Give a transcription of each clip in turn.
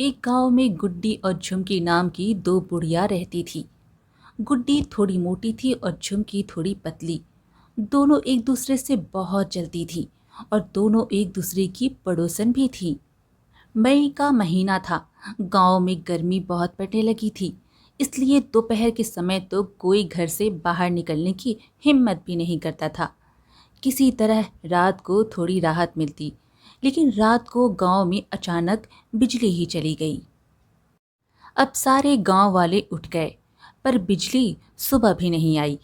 एक गांव में गुड्डी और झुमकी नाम की दो बुढ़िया रहती थी। गुड्डी थोड़ी मोटी थी और झुमकी थोड़ी पतली। दोनों एक दूसरे से बहुत जलती थी और दोनों एक दूसरे की पड़ोसन भी थी। मई का महीना था। गांव में गर्मी बहुत पड़ने लगी थी, इसलिए दोपहर के समय तो कोई घर से बाहर निकलने की हिम्मत भी नहीं करता था। किसी तरह रात को थोड़ी राहत मिलती, लेकिन रात को गांव में अचानक बिजली ही चली गई। अब सारे गांव वाले उठ गए, पर बिजली सुबह भी नहीं आई।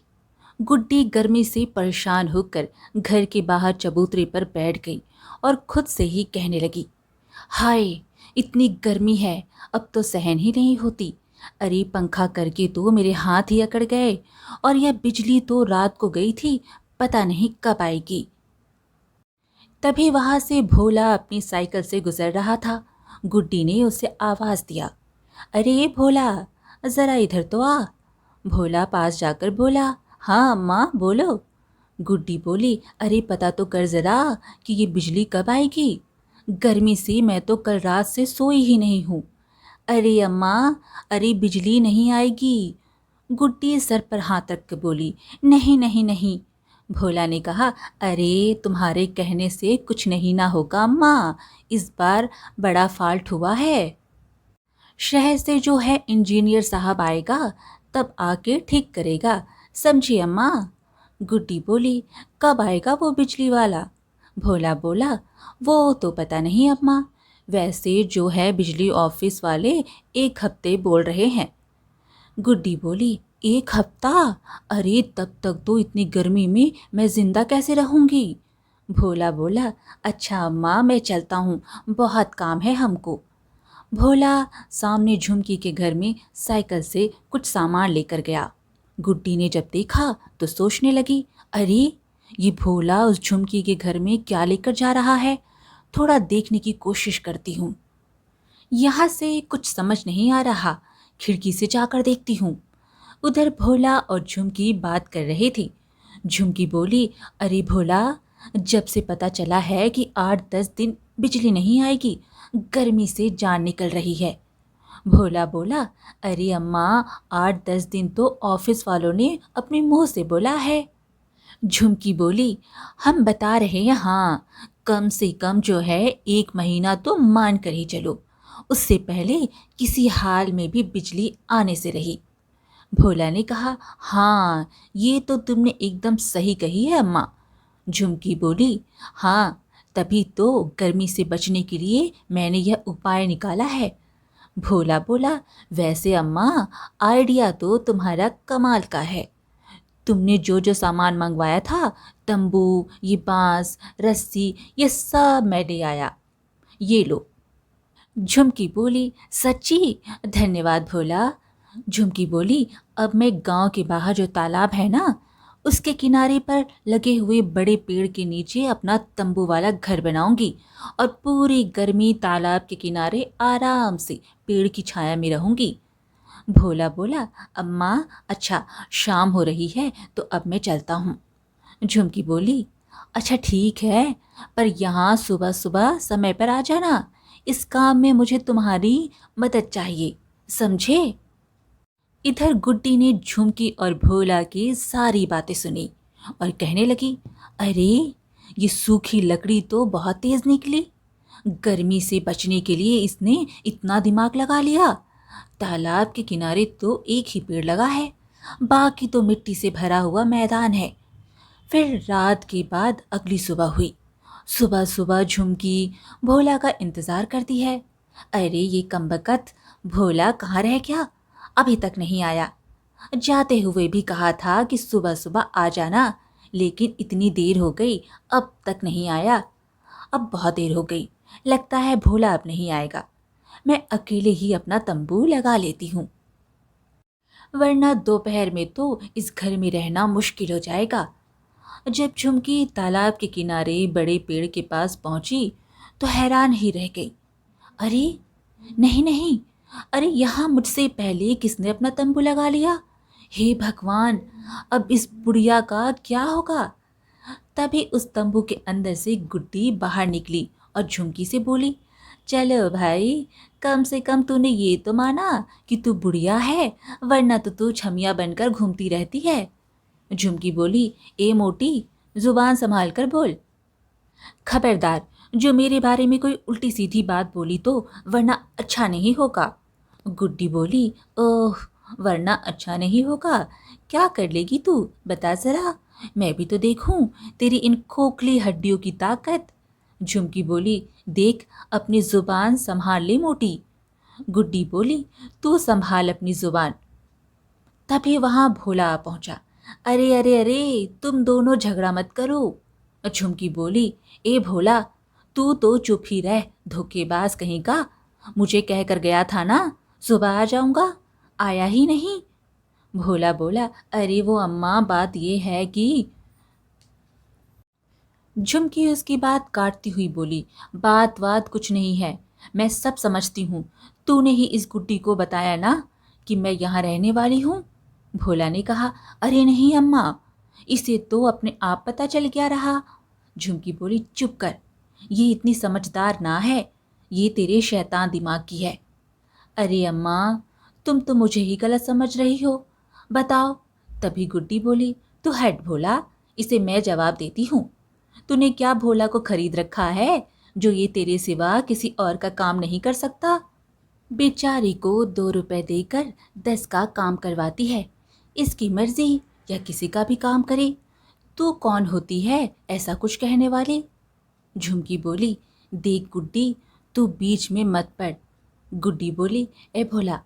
गुड्डी गर्मी से परेशान होकर घर के बाहर चबूतरे पर बैठ गई और खुद से ही कहने लगी, हाय, इतनी गर्मी है, अब तो सहन ही नहीं होती। अरे पंखा करके तो मेरे हाथ ही अकड़ गए, और यह बिजली तो रात को गई थी, पता नहीं कब आएगी। तभी वहां से भोला अपनी साइकिल से गुजर रहा था। गुड्डी ने उसे आवाज दिया, अरे भोला, जरा इधर तो आ। भोला पास जाकर बोला, हाँ अम्मा बोलो। गुड्डी बोली, अरे पता तो कर जरा कि ये बिजली कब आएगी। गर्मी से मैं तो कल रात से सोई ही नहीं हूँ। अरे अम्मा, अरे बिजली नहीं आएगी। गुड्डी सर पर हाथ रख के बोली, नहीं नहीं नहीं। भोला ने कहा, अरे तुम्हारे कहने से कुछ नहीं ना होगा अम्मा, इस बार बड़ा फॉल्ट हुआ है। शहर से जो है इंजीनियर साहब आएगा, तब आके ठीक करेगा, समझी अम्मा। गुड्डी बोली, कब आएगा वो बिजली वाला। भोला बोला, वो तो पता नहीं अम्मा, वैसे जो है बिजली ऑफिस वाले 1 हफ्ते बोल रहे हैं। गुड्डी बोली, 1 हफ्ता? अरे तब तक तो इतनी गर्मी में मैं जिंदा कैसे रहूंगी। भोला बोला, अच्छा अम्मा मैं चलता हूँ, बहुत काम है हमको। भोला सामने झुमकी के घर में साइकिल से कुछ सामान लेकर गया। गुड्डी ने जब देखा तो सोचने लगी, अरे ये भोला उस झुमकी के घर में क्या लेकर जा रहा है, थोड़ा देखने की कोशिश करती हूँ। यहाँ से कुछ समझ नहीं आ रहा, खिड़की से जाकर देखती हूँ। उधर भोला और झुमकी बात कर रहे थे। झुमकी बोली, अरे भोला, जब से पता चला है कि 8-10 दिन बिजली नहीं आएगी, गर्मी से जान निकल रही है। भोला बोला, अरे अम्मा, 8-10 दिन तो ऑफिस वालों ने अपने मुंह से बोला है। झुमकी बोली, हम बता रहे हैं, हाँ, कम से कम जो है 1 महीना तो मान कर ही चलो, उससे पहले किसी हाल में भी बिजली आने से रही। भोला ने कहा, हाँ ये तो तुमने एकदम सही कही है अम्मा। झुमकी बोली, हाँ, तभी तो गर्मी से बचने के लिए मैंने यह उपाय निकाला है। भोला बोला, वैसे अम्मा, आइडिया तो तुम्हारा कमाल का है। तुमने जो जो सामान मंगवाया था, तंबू, ये बांस, रस्सी, ये सब मैं ले आया, ये लो। झुमकी बोली, सच्ची? धन्यवाद भोला। झुमकी बोली, अब मैं गांव के बाहर जो तालाब है ना, उसके किनारे पर लगे हुए बड़े पेड़ के नीचे अपना तंबू वाला घर बनाऊंगी और पूरी गर्मी तालाब के किनारे आराम से पेड़ की छाया में रहूंगी। भोला बोला, अम्मा अच्छा, शाम हो रही है तो अब मैं चलता हूँ। झुमकी बोली, अच्छा ठीक है, पर यहाँ सुबह सुबह समय पर आ जाना, इस काम में मुझे तुम्हारी मदद चाहिए, समझे। इधर गुड्डी ने झुमकी और भोला की सारी बातें सुनी और कहने लगी, अरे ये सूखी लकड़ी तो बहुत तेज निकली, गर्मी से बचने के लिए इसने इतना दिमाग लगा लिया। तालाब के किनारे तो एक ही पेड़ लगा है, बाकी तो मिट्टी से भरा हुआ मैदान है। फिर रात के बाद अगली सुबह हुई। सुबह सुबह झुमकी भोला का इंतज़ार करती है। अरे ये कमबख्त, भोला कहाँ रह गया, अभी तक नहीं आया। जाते हुए भी कहा था कि सुबह सुबह आ जाना, लेकिन इतनी देर हो गई, अब तक नहीं आया। अब बहुत देर हो गई, लगता है भोला अब नहीं आएगा। मैं अकेले ही अपना तंबू लगा लेती हूँ, वरना दोपहर में तो इस घर में रहना मुश्किल हो जाएगा। जब झुमकी तालाब के किनारे बड़े पेड़ के पास पहुंची तो हैरान ही रह गई। अरे नहीं नहीं, अरे यहाँ मुझसे पहले किसने अपना तंबू लगा लिया। हे भगवान, अब इस बुढ़िया का क्या होगा। तभी उस तंबू के अंदर से गुड्डी बाहर निकली और झुमकी से बोली, चलो भाई, कम से कम तूने ये तो माना कि तू बुढ़िया है, वरना तो तू छमिया बनकर घूमती रहती है। झुमकी बोली, ए मोटी, जुबान संभाल कर बोल। खबरदार, जो मेरे बारे में कोई उल्टी सीधी बात बोली तो, वरना अच्छा नहीं होगा। गुड्डी बोली, ओह, वरना अच्छा नहीं होगा? क्या कर लेगी तू, बता जरा, मैं भी तो देखूं तेरी इन खोखली हड्डियों की ताकत। झुमकी बोली, देख, अपनी जुबान संभाल ले मोटी। गुड्डी बोली, तू संभाल अपनी जुबान। तभी वहां भोला आ पहुंचा। अरे अरे अरे, तुम दोनों झगड़ा मत करो। झुमकी बोली, ए भोला, तू तो चुप ही रह, धोखेबाज कहीं का। मुझे कह कर गया था ना सुबह आ जाऊंगा, आया ही नहीं। भोला बोला, अरे वो अम्मा, बात ये है कि। झुमकी उसकी बात काटती हुई बोली, बात कुछ नहीं है, मैं सब समझती हूँ। तूने ही इस गुड्डी को बताया ना कि मैं यहाँ रहने वाली हूँ। भोला ने कहा, अरे नहीं अम्मा, इसे तो अपने आप पता चल गया रहा। झुमकी बोली, चुप कर, ये इतनी समझदार ना है, ये तेरे शैतान दिमाग की है। अरे अम्मा, तुम तो मुझे ही गलत समझ रही हो, बताओ। तभी गुड्डी बोली, तू हट भोला, इसे मैं जवाब देती हूँ। तूने क्या भोला को खरीद रखा है, जो ये तेरे सिवा किसी और का काम नहीं कर सकता? बेचारी को 2 रुपए देकर 10 का काम करवाती है, इसकी मर्जी, या किसी का भी काम करे। तू कौन होती है ऐसा कुछ कहने वाली? झुमकी बोली, देख गुड्डी, तू बीच में मत पड़। गुड्डी बोली, ए भोला,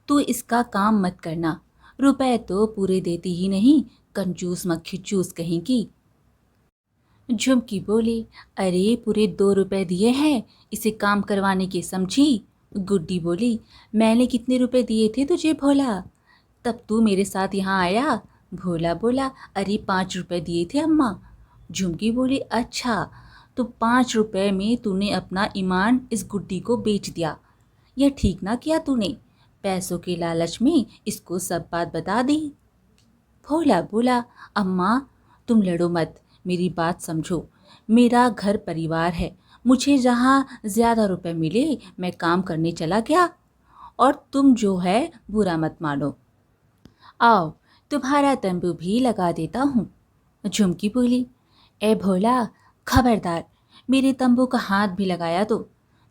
तू इसका काम मत करना, रुपए तो पूरे देती ही नहीं, कंजूस मक्खी चूस कहीं की। झुमकी बोली, अरे पूरे 2 रुपए दिए हैं इसे काम करवाने के, समझी? गुड्डी बोली, मैंने कितने रुपए दिए थे तुझे भोला, तब तू मेरे साथ यहाँ आया? भोला बोला, अरे 5 रुपए दिए थे अम्मा। झुमकी बोली, अच्छा, तो 5 रुपए में तूने अपना ईमान इस गुड्डी को बेच दिया, यह ठीक ना किया तूने, पैसों के लालच में इसको सब बात बता दी। भोला बोला, अम्मा तुम लड़ो मत, मेरी बात समझो, मेरा घर परिवार है, मुझे जहाँ ज़्यादा रुपए मिले मैं काम करने चला गया, और तुम जो है बुरा मत मानो। आओ, तुम्हारा तंबू भी लगा देता हूँ। झुमकी बोली, ए भोला, खबरदार, मेरे तंबू का हाथ भी लगाया तो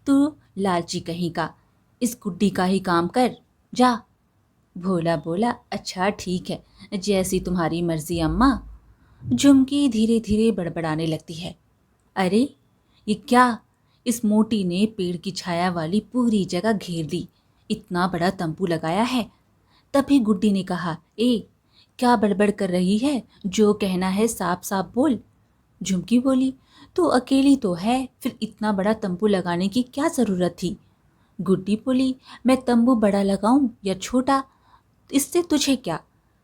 तू लालची कहीं का, इस गुड्डी का ही काम कर, जा। भोला बोला, अच्छा ठीक है, जैसी तुम्हारी मर्जी अम्मा। झुमकी धीरे धीरे बड़बड़ाने लगती है, अरे ये क्या, इस मोटी ने पेड़ की छाया वाली पूरी जगह घेर ली, इतना बड़ा तंबू लगाया है। तभी गुड्डी ने कहा, ए, क्या बड़बड़ कर रही है, जो कहना है साफ साफ बोल। झुमकी बोली, तू अकेली तो है, फिर इतना बड़ा तंबू लगाने की क्या ज़रूरत थी? गुड्डी बोली, मैं तंबू बड़ा लगाऊं या छोटा, इससे तुझे क्या,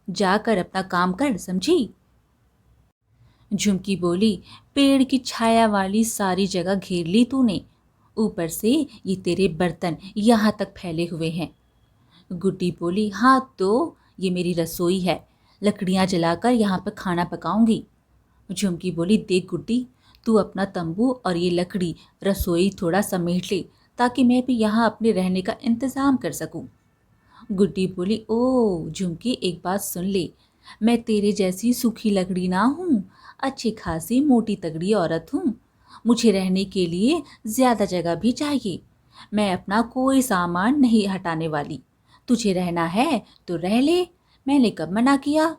जाकर अपना काम कर, समझी? झुमकी बोली, पेड़ की छाया वाली सारी जगह घेर ली तूने, ऊपर से ये तेरे बर्तन यहाँ तक फैले हुए हैं। गुड्डी बोली, हाँ तो ये मेरी रसोई है, लकड़ियाँ जलाकर यहाँ पर खाना पकाऊंगी। झुमकी बोली, देख गुड्डी, तू अपना तंबू और ये लकड़ी रसोई थोड़ा समेट ले, ताकि मैं भी यहाँ अपने रहने का इंतज़ाम कर सकूं। गुड्डी बोली, ओ झुमकी, एक बात सुन ले, मैं तेरे जैसी सूखी लकड़ी ना हूँ, अच्छी खासी मोटी तगड़ी औरत हूँ, मुझे रहने के लिए ज़्यादा जगह भी चाहिए, मैं अपना कोई सामान नहीं हटाने वाली, तुझे रहना है तो रह ले, मैंने कब मना किया?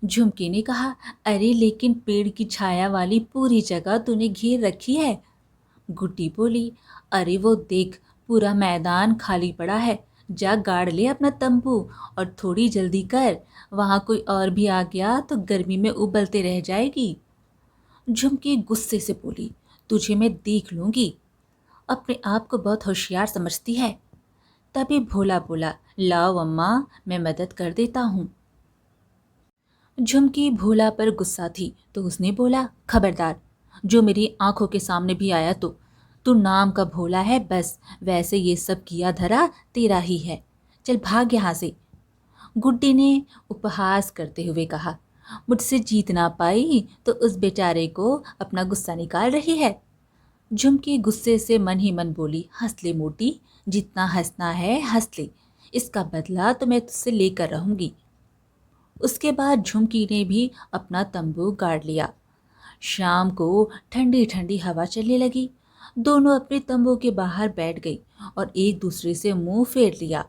झुमकी ने कहा, अरे लेकिन पेड़ की छाया वाली पूरी जगह तूने घेर रखी है। गुड्डी बोली, अरे वो देख, पूरा मैदान खाली पड़ा है, जा गाड़ ले अपना तंबू और थोड़ी जल्दी कर, वहाँ कोई और भी आ गया तो गर्मी में उबलते रह जाएगी। झुमकी गुस्से से बोली, तुझे मैं देख लूँगी, अपने आप को बहुत होशियार समझती है। तभी भोला बोला, लाओ अम्मा, मैं मदद कर देता हूँ। झुमकी भोला पर गुस्सा थी तो उसने बोला, खबरदार, जो मेरी आंखों के सामने भी आया तो तू नाम का भोला है बस, वैसे ये सब किया धरा तेरा ही है, चल भाग यहाँ से। गुड्डी ने उपहास करते हुए कहा, मुझसे जीत ना पाई तो उस बेचारे को अपना गुस्सा निकाल रही है। झुमकी गुस्से से मन ही मन बोली, हंस ले मोटी, जितना हंसना है हंस ले, इसका बदला तो मैं तुझसे लेकर रहूंगी। उसके बाद झुमकी ने भी अपना तंबू गाड़ लिया। शाम को ठंडी ठंडी हवा चलने लगी। दोनों अपने तंबू के बाहर बैठ गई और एक दूसरे से मुंह फेर लिया।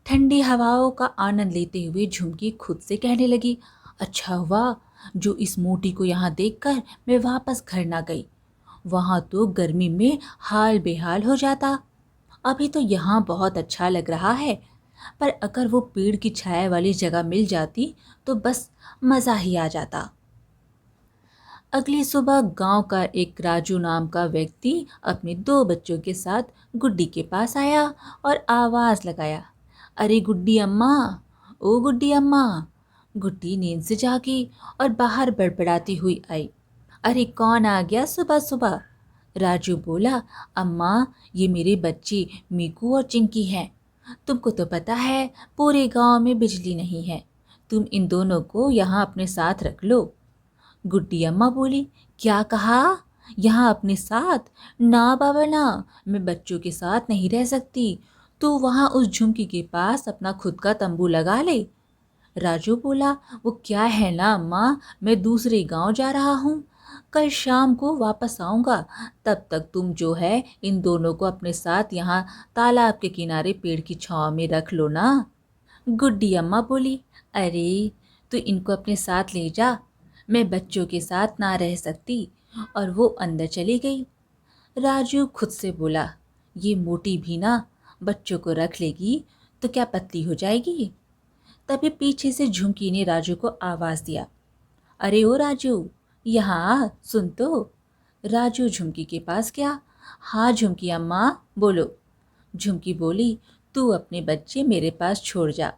ठंडी हवाओं का आनंद लेते हुए झुमकी खुद से कहने लगी, अच्छा हुआ जो इस मोटी को यहाँ देखकर मैं वापस घर ना गई, वहां तो गर्मी में हाल बेहाल हो जाता। अभी तो यहाँ बहुत अच्छा लग रहा है, पर अगर वो पेड़ की छाया वाली जगह मिल जाती तो बस मज़ा ही आ जाता। अगली सुबह गांव का एक राजू नाम का व्यक्ति अपने दो बच्चों के साथ गुड्डी के पास आया और आवाज़ लगाया, अरे गुड्डी अम्मा, ओ गुड्डी अम्मा। गुड्डी नींद से जागी और बाहर बड़बड़ाती हुई आई, अरे कौन आ गया सुबह सुबह। राजू बोला, अम्मा ये मेरे बच्चे मीकू और चिंकी हैं। तुमको तो पता है पूरे गांव में बिजली नहीं है, तुम इन दोनों को यहाँ अपने साथ रख लो। गुड्डी अम्मा बोली, क्या कहा, यहाँ अपने साथ? ना बाबा ना, मैं बच्चों के साथ नहीं रह सकती, तू वहाँ उस झुमकी के पास अपना खुद का तंबू लगा ले। राजू बोला, वो क्या है ना अम्मा, मैं दूसरे गांव जा रहा हूँ, कल शाम को वापस आऊँगा, तब तक तुम जो है इन दोनों को अपने साथ यहाँ तालाब के किनारे पेड़ की छाँव में रख लो ना। गुड्डी अम्मा बोली, अरे तू इनको अपने साथ ले जा, मैं बच्चों के साथ ना रह सकती, और वो अंदर चली गई। राजू खुद से बोला, ये मोटी भी ना बच्चों को रख लेगी तो क्या पतली हो जाएगी। तभी पीछे से झुमकी ने राजू को आवाज़ दिया, अरे ओ राजू, यहाँ आ, सुन तो। राजू झुमकी के पास गया। हाँ झुमकी अम्मा, बोलो। झुमकी बोली, तू अपने बच्चे मेरे पास छोड़ जा।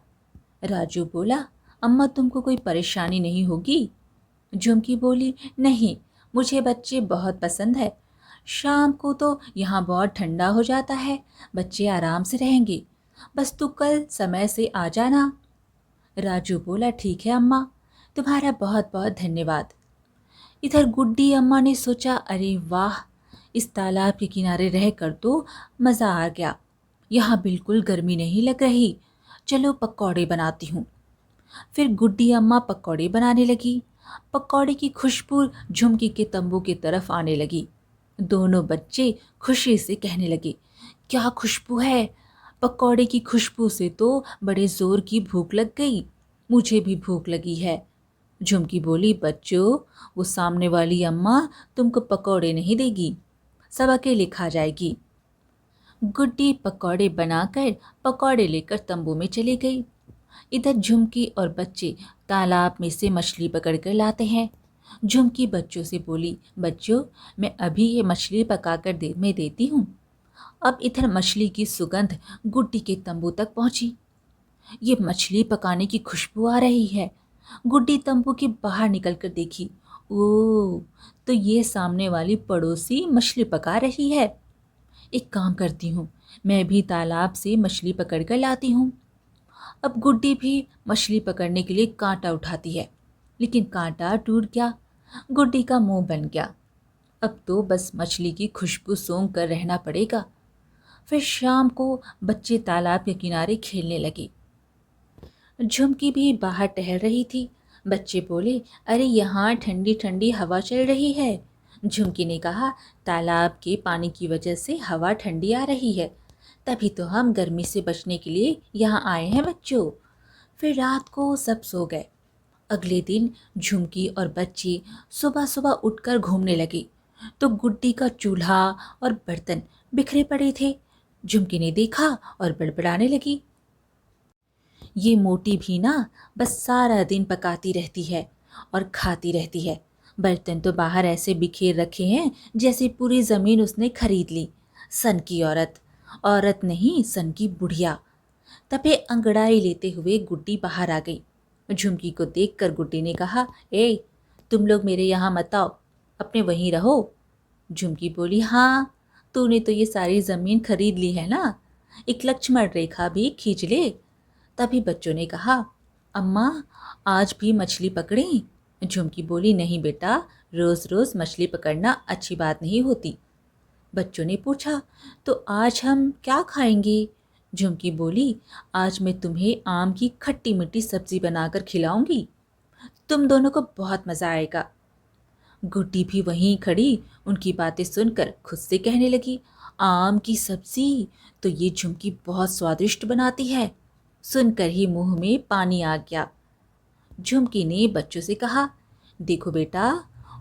राजू बोला, अम्मा तुमको कोई परेशानी नहीं होगी? झुमकी बोली, नहीं, मुझे बच्चे बहुत पसंद है, शाम को तो यहाँ बहुत ठंडा हो जाता है, बच्चे आराम से रहेंगे, बस तू कल समय से आ जाना। राजू बोला, ठीक है अम्मा, तुम्हारा बहुत बहुत धन्यवाद। इधर गुड्डी अम्मा ने सोचा, अरे वाह, इस तालाब के किनारे रह कर तो मज़ा आ गया, यहाँ बिल्कुल गर्मी नहीं लग रही, चलो पकौड़े बनाती हूँ। फिर गुड्डी अम्मा पकौड़े बनाने लगी। पकौड़े की खुशबू झुमकी के तंबू की तरफ आने लगी। दोनों बच्चे खुशी से कहने लगे, क्या खुशबू है, पकौड़े की खुशबू से तो बड़े ज़ोर की भूख लग गई, मुझे भी भूख लगी है। झुमकी बोली, बच्चों वो सामने वाली अम्मा तुमको पकौड़े नहीं देगी, सब अकेले खा जाएगी। गुड्डी पकौड़े बनाकर पकौड़े लेकर तंबू में चली गई। इधर झुमकी और बच्चे तालाब में से मछली पकड़ कर लाते हैं। झुमकी बच्चों से बोली, बच्चों मैं अभी ये मछली पकाकर मैं देती हूँ। अब इधर मछली की सुगंध गुड्डी के तंबू तक पहुँची। ये मछली पकाने की खुशबू आ रही है। गुड्डी तंबू के बाहर निकल कर देखी, ओह, तो ये सामने वाली पड़ोसी मछली पका रही है। एक काम करती हूँ, मैं भी तालाब से मछली पकड़ कर लाती हूँ। अब गुड्डी भी मछली पकड़ने के लिए कांटा उठाती है, लेकिन कांटा टूट गया, गुड्डी का मुंह बन गया। अब तो बस मछली की खुशबू सूंघ कर रहना पड़ेगा। फिर शाम को बच्चे तालाब के किनारे खेलने लगे। झुमकी भी बाहर टहल रही थी। बच्चे बोले, अरे यहाँ ठंडी ठंडी हवा चल रही है। झुमकी ने कहा, तालाब के पानी की वजह से हवा ठंडी आ रही है, तभी तो हम गर्मी से बचने के लिए यहाँ आए हैं बच्चों। फिर रात को सब सो गए। अगले दिन झुमकी और बच्चे सुबह सुबह उठकर घूमने लगे तो गुड्डी का चूल्हा और बर्तन बिखरे पड़े थे। झुमकी ने देखा और बड़बड़ाने लगी, ये मोटी भी ना बस सारा दिन पकाती रहती है और खाती रहती है, बर्तन तो बाहर ऐसे बिखेर रखे हैं जैसे पूरी ज़मीन उसने खरीद ली। सन की औरत, औरत नहीं सन की बुढ़िया। तबे अंगड़ाई लेते हुए गुड्डी बाहर आ गई। झुमकी को देखकर गुड्डी ने कहा, ए तुम लोग मेरे यहाँ मत आओ, अपने वहीं रहो। झुमकी बोली, हाँ तूने तो ये सारी ज़मीन खरीद ली है ना, एक लक्ष्मण रेखा भी खींच ले। तभी बच्चों ने कहा, अम्मा आज भी मछली पकड़ें? झुमकी बोली, नहीं बेटा, रोज़ रोज़ मछली पकड़ना अच्छी बात नहीं होती, बच्चों ने पूछा, तो आज हम क्या खाएंगे? झुमकी बोली, आज मैं तुम्हें आम की खट्टी मीठी सब्जी बनाकर खिलाऊंगी। तुम दोनों को बहुत मज़ा आएगा। गुड्डी भी वहीं खड़ी उनकी बातें सुनकर खुद से कहने लगी, आम की सब्जी तो ये झुमकी बहुत स्वादिष्ट बनाती है। सुनकर ही मुंह में पानी आ गया। झुमकी ने बच्चों से कहा, देखो बेटा,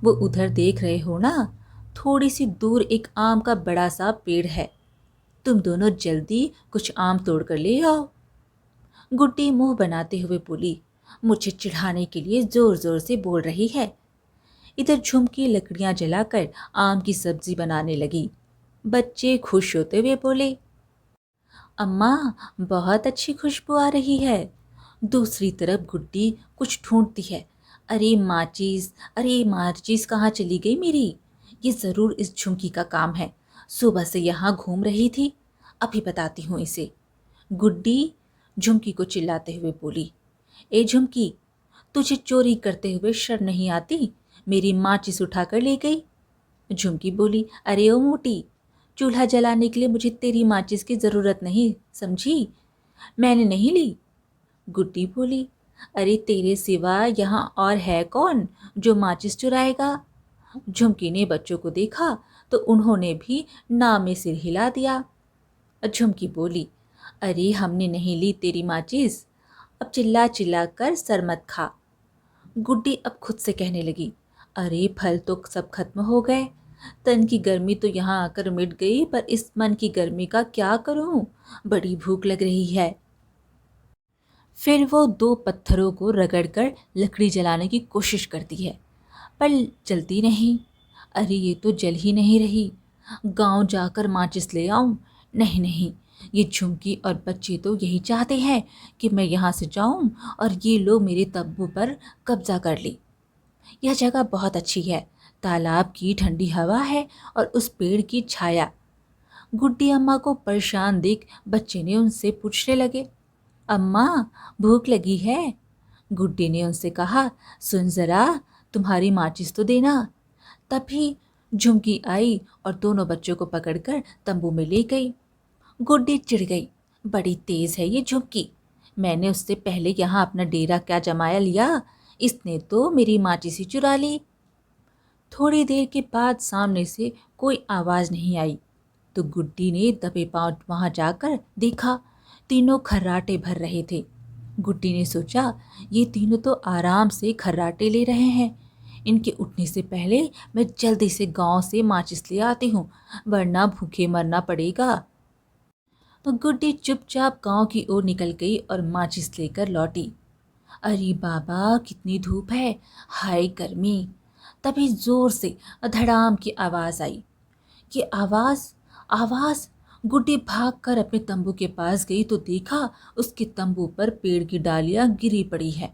वो उधर देख रहे हो ना, थोड़ी सी दूर एक आम का बड़ा सा पेड़ है। तुम दोनों जल्दी कुछ आम तोड़ कर ले आओ। गुड्डी मुंह बनाते हुए बोली, मुझे चिढ़ाने के लिए जोर जोर से बोल रही है। इधर झुमकी लकड़ियां जलाकर आम की सब्जी बनाने लगी। बच्चे खुश होते हुए बोले, अम्मा, बहुत अच्छी खुशबू आ रही है। दूसरी तरफ गुड्डी कुछ ढूंढती है। अरे माचिस कहाँ चली गई मेरी? ये ज़रूर इस झुमकी का काम है। सुबह से यहाँ घूम रही थी, अभी बताती हूँ इसे। गुड्डी झुमकी को चिल्लाते हुए बोली, ए झुमकी, तुझे चोरी करते हुए शर्म नहीं आती? मेरी माचिस उठा कर ले गई। झुमकी बोली, अरे ओ मोटी, चूल्हा जलाने के लिए मुझे तेरी माचिस की ज़रूरत नहीं, समझी? मैंने नहीं ली। गुड्डी बोली, अरे तेरे सिवा यहाँ और है कौन जो माचिस चुराएगा? झुमकी ने बच्चों को देखा तो उन्होंने भी ना में सिर हिला दिया। झुमकी बोली, अरे हमने नहीं ली तेरी माचिस, अब चिल्ला चिल्ला कर सर मत खा। गुड्डी अब खुद से कहने लगी, अरे फल तो सब खत्म हो गए, तन की गर्मी तो यहाँ आकर मिट गई, पर इस मन की गर्मी का क्या करूँ? बड़ी भूख लग रही है। फिर वो दो पत्थरों को रगड़कर लकड़ी जलाने की कोशिश करती है, पर जलती नहीं। अरे ये तो जल ही नहीं रही। गांव जाकर माचिस ले आऊं? नहीं नहीं, ये झुमकी और बच्चे तो यही चाहते हैं कि मैं यहाँ से जाऊं और ये लोग मेरे तब्बू पर कब्जा कर ले। यह जगह बहुत अच्छी है, तालाब की ठंडी हवा है और उस पेड़ की छाया। गुड्डी अम्मा को परेशान देख बच्चे ने उनसे पूछने लगे, अम्मा, भूख लगी है? गुड्डी ने उनसे कहा, सुन जरा, तुम्हारी माचिस तो देना। तभी झुमकी आई और दोनों बच्चों को पकड़कर तंबू में ले गई। गुड्डी चिढ़ गई, बड़ी तेज है ये झुमकी, मैंने उससे पहले यहाँ अपना डेरा क्या जमाया लिया, इसने तो मेरी माचिस ही चुरा ली। थोड़ी देर के बाद सामने से कोई आवाज़ नहीं आई तो गुड्डी ने दबे पांव वहां जाकर देखा, तीनों खर्राटे भर रहे थे। गुड्डी ने सोचा, ये तीनों तो आराम से खर्राटे ले रहे हैं, इनके उठने से पहले मैं जल्दी से गांव से माचिस ले आती हूँ, वरना भूखे मरना पड़ेगा। तो गुड्डी चुपचाप गांव की ओर निकल गई और माचिस लेकर लौटी। अरे बाबा, कितनी धूप है, हाय गर्मी। तभी जोर से धड़ाम की आवाज़ आई। ये आवाज़ गुड्डी भागकर अपने तंबू के पास गई तो देखा उसके तंबू पर पेड़ की डालियां गिरी पड़ी है।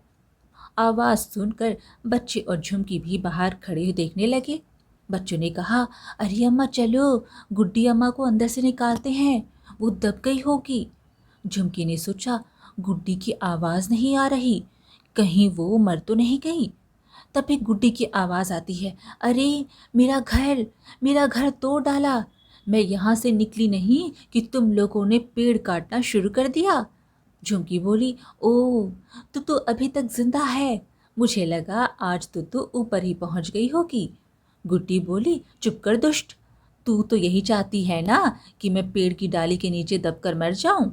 आवाज़ सुनकर बच्चे और झुमकी भी बाहर खड़े देखने लगे। बच्चों ने कहा, अरे अम्मा चलो, गुड्डी अम्मा को अंदर से निकालते हैं, वो दब गई होगी। झुमकी ने सोचा, गुड्डी की आवाज़ नहीं आ रही, कहीं वो मर तो नहीं गई। तभी गुड्डी की आवाज़ आती है, अरे मेरा घर तोड़ डाला, मैं यहाँ से निकली नहीं कि तुम लोगों ने पेड़ काटना शुरू कर दिया। झुमकी बोली, ओ, तो अभी तक जिंदा है, मुझे लगा आज तो ऊपर ही पहुँच गई होगी। गुड्डी बोली, चुप कर दुष्ट, तू तो यही चाहती है ना कि मैं पेड़ की डाली के नीचे दबकर मर जाऊं।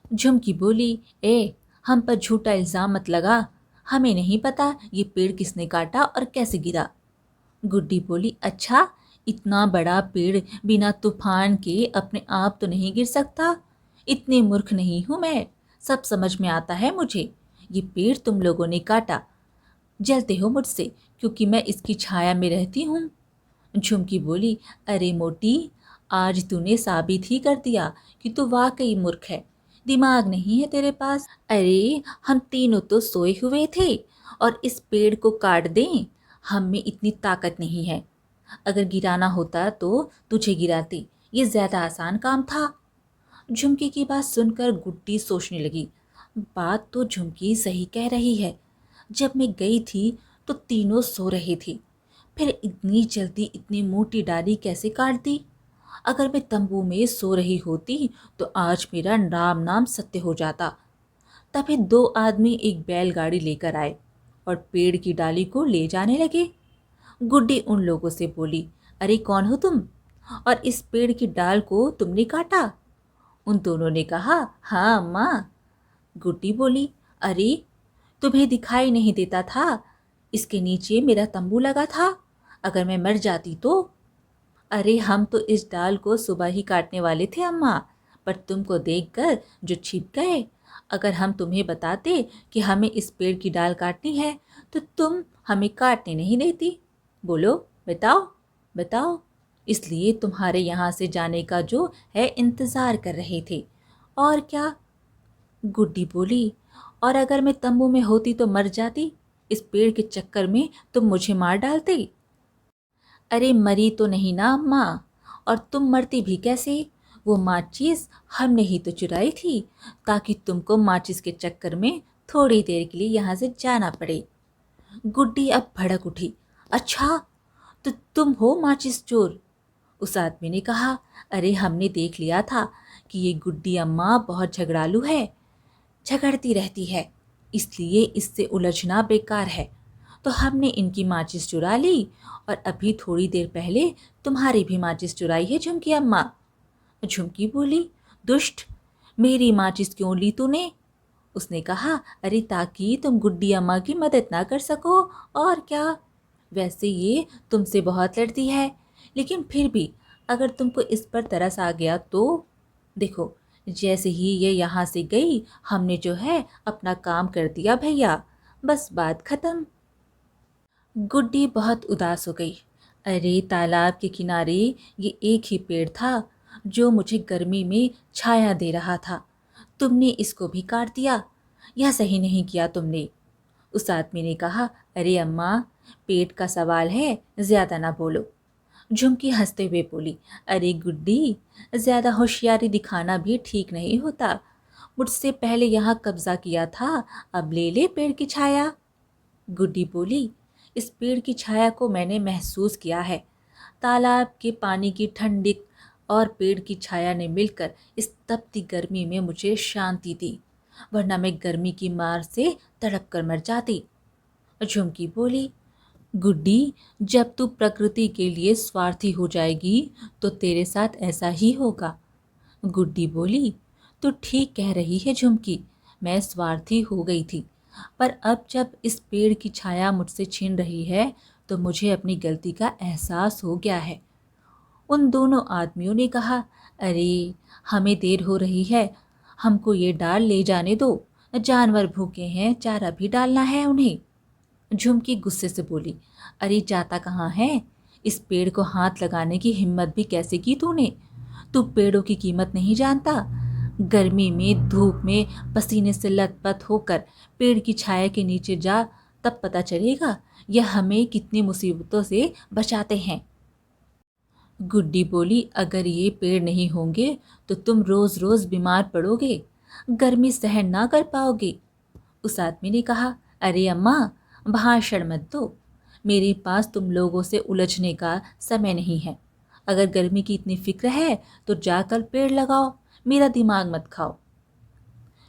झुमकी बोली, ए, हम पर झूठा इल्ज़ाम मत लगा, हमें नहीं पता ये पेड़ किसने काटा और कैसे गिरा। गुड्डी बोली, अच्छा, इतना बड़ा पेड़ बिना तूफान के अपने आप तो नहीं गिर सकता? इतनी मूर्ख नहीं हूँ मैं, सब समझ में आता है मुझे। ये पेड़ तुम लोगों ने काटा, जलते हो मुझसे क्योंकि मैं इसकी छाया में रहती हूँ। झुमकी बोली, अरे मोटी, आज तूने साबित ही कर दिया कि तू वाकई मूर्ख है, दिमाग नहीं है तेरे पास। अरे हम तीनों तो सोए हुए थे और इस पेड़ को काट दें, हम में इतनी ताकत नहीं है। अगर गिराना होता तो तुझे गिराती, ये ज़्यादा आसान काम था। झुमकी की बात सुनकर गुड्डी सोचने लगी, बात तो झुमकी सही कह रही है। जब मैं गई थी तो तीनों सो रहे थे, फिर इतनी जल्दी इतनी मोटी डाली कैसे काट दी? अगर मैं तंबू में सो रही होती तो आज मेरा राम नाम सत्य हो जाता। तभी दो आदमी एक बैलगाड़ी लेकर आए और पेड़ की डाली को ले जाने लगे। गुड्डी उन लोगों से बोली, अरे कौन हो तुम, और इस पेड़ की डाल को तुमने काटा? उन दोनों ने कहा, हाँ अम्मा। गुड्डी बोली, अरे तुम्हें दिखाई नहीं देता था, इसके नीचे मेरा तंबू लगा था, अगर मैं मर जाती तो? अरे हम तो इस डाल को सुबह ही काटने वाले थे अम्मा, पर तुमको देखकर जो छिप गए। अगर हम तुम्हें बताते कि हमें इस पेड़ की डाल काटनी है तो तुम हमें काटने नहीं देती। बोलो, बताओ बताओ। इसलिए तुम्हारे यहाँ से जाने का जो है इंतज़ार कर रहे थे, और क्या? गुड्डी बोली, और अगर मैं तंबू में होती तो मर जाती, इस पेड़ के चक्कर में तुम मुझे मार डालते। अरे मरी तो नहीं ना अम्मा, और तुम मरती भी कैसे? वो माचिस हमने ही तो चुराई थी, ताकि तुमको माचिस के चक्कर में थोड़ी देर के लिए यहाँ से जाना पड़े। गुड्डी अब भड़क उठी, अच्छा तो तुम हो माचिस चोर? उस आदमी ने कहा, अरे हमने देख लिया था कि ये गुड्डी अम्मा बहुत झगड़ालू है, झगड़ती रहती है, इसलिए इससे उलझना बेकार है, तो हमने इनकी माचिस चुरा ली, और अभी थोड़ी देर पहले तुम्हारी भी माचिस चुराई है झुमकी अम्मा। झुमकी बोली, दुष्ट, मेरी माचिस क्यों ली तूने? उसने कहा, अरे ताकि तुम गुड्डी अम्मा की मदद ना कर सको, और क्या? वैसे ये तुमसे बहुत लड़ती है, लेकिन फिर भी अगर तुमको इस पर तरस आ गया तो देखो, जैसे ही ये यहाँ से गई हमने जो है अपना काम कर दिया भैया, बस बात खत्म। गुड्डी बहुत उदास हो गई। अरे तालाब के किनारे ये एक ही पेड़ था जो मुझे गर्मी में छाया दे रहा था, तुमने इसको भी काट दिया, यह सही नहीं किया तुमने। उस आदमी ने कहा, अरे अम्मा, पेट का सवाल है, ज़्यादा ना बोलो। झुमकी हंसते हुए बोली, अरे गुड्डी, ज़्यादा होशियारी दिखाना भी ठीक नहीं होता, मुझसे पहले यहाँ कब्जा किया था, अब ले ले पेड़ की छाया। गुड्डी बोली, इस पेड़ की छाया को मैंने महसूस किया है, तालाब के पानी की ठंडिक और पेड़ की छाया ने मिलकर इस तपती गर्मी में मुझे शांति दी, वरना मैं गर्मी की मार से तड़प कर मर जाती। झुमकी बोली, गुड्डी, जब तू प्रकृति के लिए स्वार्थी हो जाएगी तो तेरे साथ ऐसा ही होगा। गुड्डी बोली, तू ठीक कह रही है झुमकी, मैं स्वार्थी हो गई थी, पर अब जब इस पेड़ की छाया मुझसे छीन रही है तो मुझे अपनी गलती का एहसास हो गया है। उन दोनों आदमियों ने कहा, अरे हमें देर हो रही है, हमको ये डाल ले जाने दो, जानवर भूखे हैं, चारा भी डालना है उन्हें। झुमकी गुस्से से बोली, अरे जाता कहाँ है? इस पेड़ को हाथ लगाने की हिम्मत भी कैसे की तूने? तू पेड़ों की कीमत नहीं जानता? गर्मी में धूप में पसीने से लथपथ होकर पेड़ की छाया के नीचे जा, तब पता चलेगा यह हमें कितनी मुसीबतों से बचाते हैं। गुड्डी बोली, अगर ये पेड़ नहीं होंगे तो तुम रोज रोज बीमार पड़ोगे, गर्मी सहन ना कर पाओगे। उस आदमी ने कहा, अरे अम्मा, भाषण मत दो, मेरे पास तुम लोगों से उलझने का समय नहीं है। अगर गर्मी की इतनी फिक्र है तो जाकर पेड़ लगाओ, मेरा दिमाग मत खाओ।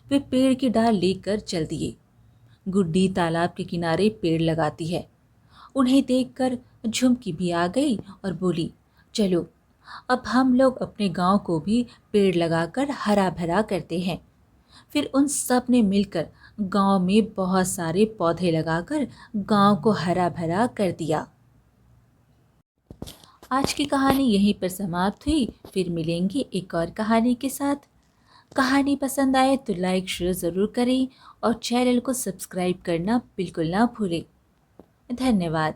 वे पेड़ की डाल लेकर चल दिए। गुड्डी तालाब के किनारे पेड़ लगाती है। उन्हें देखकर झुमकी भी आ गई और बोली, चलो अब हम लोग अपने गांव को भी पेड़ लगाकर हरा भरा करते हैं। फिर उन सब ने मिलकर गांव में बहुत सारे पौधे लगाकर गांव को हरा भरा कर दिया। आज की कहानी यहीं पर समाप्त हुई। फिर मिलेंगे एक और कहानी के साथ। कहानी पसंद आए तो लाइक शेयर ज़रूर करें और चैनल को सब्सक्राइब करना बिल्कुल ना भूलें। धन्यवाद।